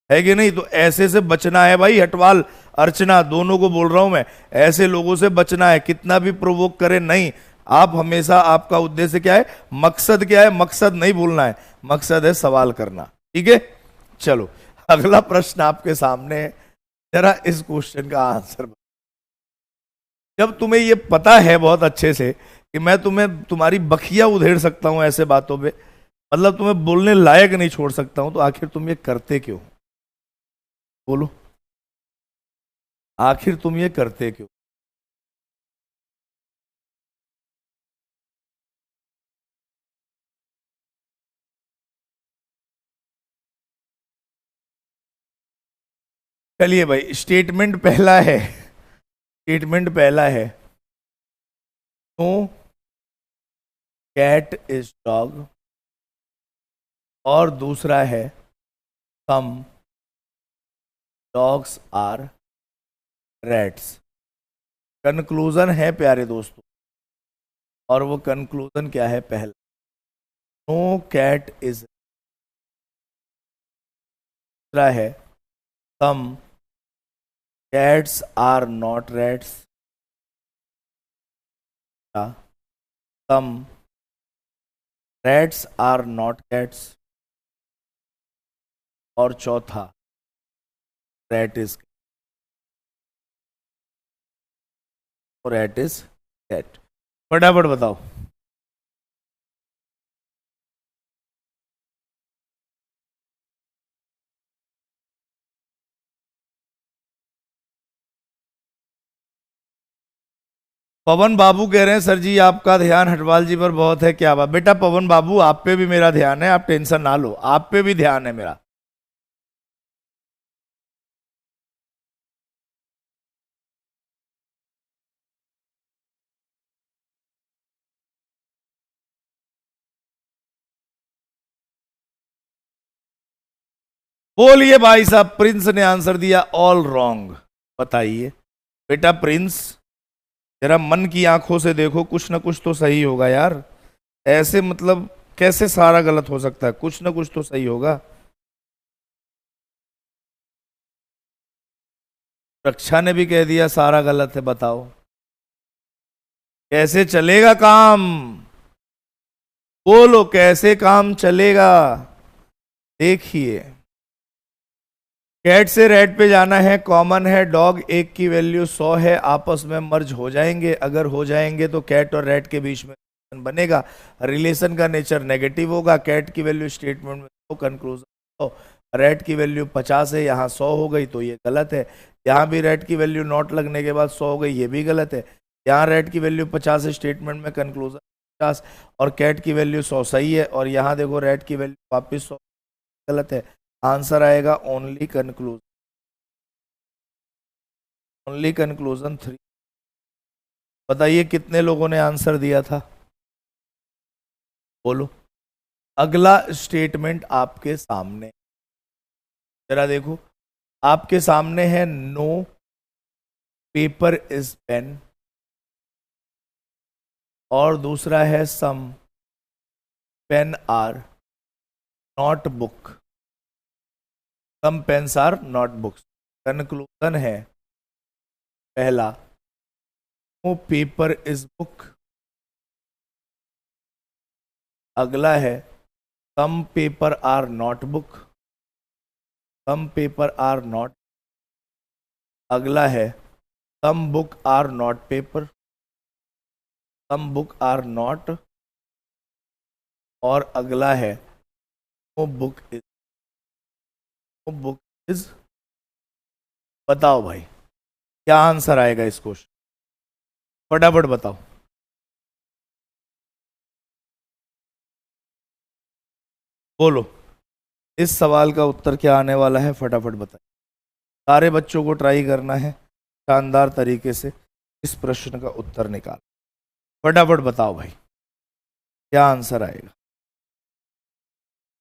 है कि नहीं? तो ऐसे से बचना है भाई। हटवाल, अर्चना, दोनों को बोल रहा हूं मैं, ऐसे लोगों से बचना है। कितना भी प्रोवोक करे नहीं, आप हमेशा, आपका उद्देश्य क्या है? मकसद क्या है? मकसद नहीं भूलना है, मकसद है सवाल करना। ठीक है, चलो अगला प्रश्न आपके सामने है, जरा इस क्वेश्चन का आंसर। जब तुम्हें ये पता है बहुत अच्छे से कि मैं तुम्हें, तुम्हारी बखिया उधेड़ सकता हूं ऐसे बातों पे, मतलब तुम्हें बोलने लायक नहीं छोड़ सकता हूं, तो आखिर तुम ये करते क्यों? बोलो, आखिर तुम ये करते क्यों? चलिए भाई, स्टेटमेंट पहला है, स्टेटमेंट पहला है नो कैट इज डॉग, और दूसरा है some dogs are rats. Conclusion है प्यारे दोस्तों, और वो कंक्लूजन क्या है? पहला, नो कैट इज, दूसरा है some cats are not rats, some rats are not cats, और चौथा rat is, rat is cat. फटाफट बताओ। पवन बाबू कह रहे हैं सर जी आपका ध्यान हटवाल जी पर बहुत है, क्या बात। बेटा पवन बाबू आप पे भी मेरा ध्यान है, आप टेंशन ना लो, आप पे भी ध्यान है मेरा। बोलिए भाई साहब, प्रिंस ने आंसर दिया ऑल रॉन्ग। बताइए बेटा प्रिंस, जरा मन की आंखों से देखो, कुछ ना कुछ तो सही होगा यार। ऐसे मतलब कैसे सारा गलत हो सकता है, कुछ ना कुछ तो सही होगा। रक्षा ने भी कह दिया सारा गलत है, बताओ कैसे चलेगा काम। बोलो कैसे काम चलेगा। देखिए कैट से रेड पे जाना है, कॉमन है, डॉग एक की वैल्यू 100 है, आपस में मर्ज हो जाएंगे। अगर हो जाएंगे तो कैट और रेड के बीच में रिलेशन बनेगा, रिलेशन का नेचर नेगेटिव होगा। कैट की वैल्यू स्टेटमेंट में 100, कंक्लूजन 100, रेड की वैल्यू 50 है, यहाँ 100 हो गई तो ये गलत है। यहाँ भी रेड की वैल्यू नॉट लगने के बाद 100 हो गई, ये भी गलत है। यहाँ रेड की वैल्यू 50 है, स्टेटमेंट में कंक्लूजन 50, और कैट की वैल्यू 100 सही है, और यहाँ देखो रेड की वैल्यू वापिस 100 गलत है। आंसर आएगा ओनली कंक्लूजन, ओनली कंक्लूजन 3। बताइए कितने लोगों ने आंसर दिया था, बोलो। अगला स्टेटमेंट आपके सामने, जरा देखो आपके सामने है, नो पेपर इज पेन, और दूसरा है some pen are not book, some pens are not books. Conclusion है पहला, नो पेपर इज बुक। अगला है some paper are not book, some paper are not. अगला है some book are not paper, some book are not. और अगला है no book is, no book is. बताओ भाई क्या आंसर आएगा इस क्वेश्चन, फटाफट बताओ। बोलो इस सवाल का उत्तर क्या आने वाला है, फटाफट बताइए। सारे बच्चों को ट्राई करना है शानदार तरीके से इस प्रश्न का उत्तर निकाल। फटाफट बताओ भाई क्या आंसर आएगा।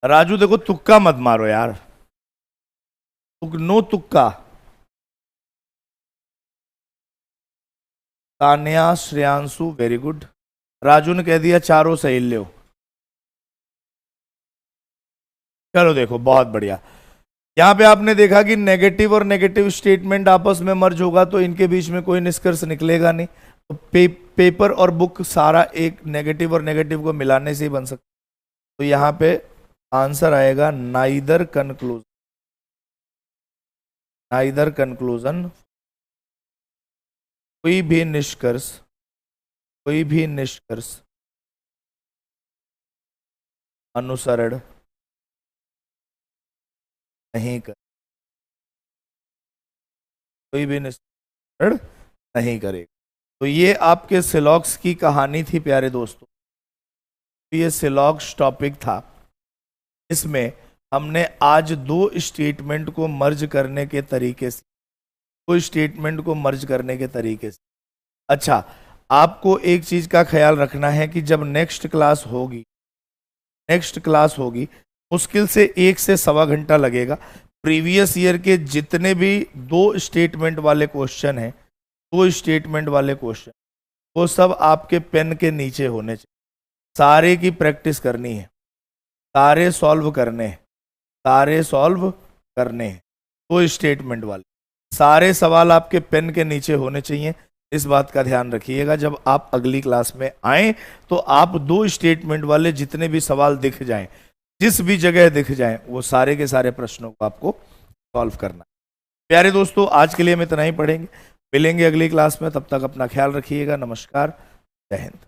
राजू देखो तुक्का मत मारो यार, नो तुक्का। Tanya Shreyanshu very good. राजू ने कह दिया चारों सही लो। चलो देखो बहुत बढ़िया। यहां पे आपने देखा कि नेगेटिव और नेगेटिव स्टेटमेंट आपस में मर्ज होगा तो इनके बीच में कोई निष्कर्ष निकलेगा नहीं। तो पेपर और बुक सारा एक नेगेटिव और नेगेटिव को मिलाने से ही बन सकता। तो यहां पे आंसर आएगा नाइदर कंक्लूजन, नाइदर कंक्लूजन। कोई भी निष्कर्ष, कोई भी निष्कर्ष अनुसरण नहीं कर, कोई भी निष्कर्ष नहीं करेगा। तो ये आपके सिलॉक्स की कहानी थी प्यारे दोस्तों। ये सिलॉक्स टॉपिक था, इसमें हमने आज दो स्टेटमेंट को मर्ज करने के तरीके से, दो स्टेटमेंट को मर्ज करने के तरीके से। अच्छा आपको एक चीज का ख्याल रखना है कि जब नेक्स्ट क्लास होगी, नेक्स्ट क्लास होगी, मुश्किल से 1 से सवा घंटा लगेगा। प्रीवियस ईयर के जितने भी दो स्टेटमेंट वाले क्वेश्चन हैं, दो स्टेटमेंट वाले क्वेश्चन, वो सब आपके पेन के नीचे होने चाहिए। सारे की प्रैक्टिस करनी है, सारे सॉल्व करने हैं, सारे सॉल्व करने हैं। दो स्टेटमेंट वाले सारे सवाल आपके पेन के नीचे होने चाहिए। इस बात का ध्यान रखिएगा। जब आप अगली क्लास में आए तो आप दो स्टेटमेंट वाले जितने भी सवाल दिख जाएं, जिस भी जगह दिख जाएं, वो सारे के सारे प्रश्नों को आपको सॉल्व करना है। प्यारे दोस्तों आज के लिए हम इतना ही पढ़ेंगे, मिलेंगे अगली क्लास में। तब तक अपना ख्याल रखिएगा। नमस्कार, जय हिंद।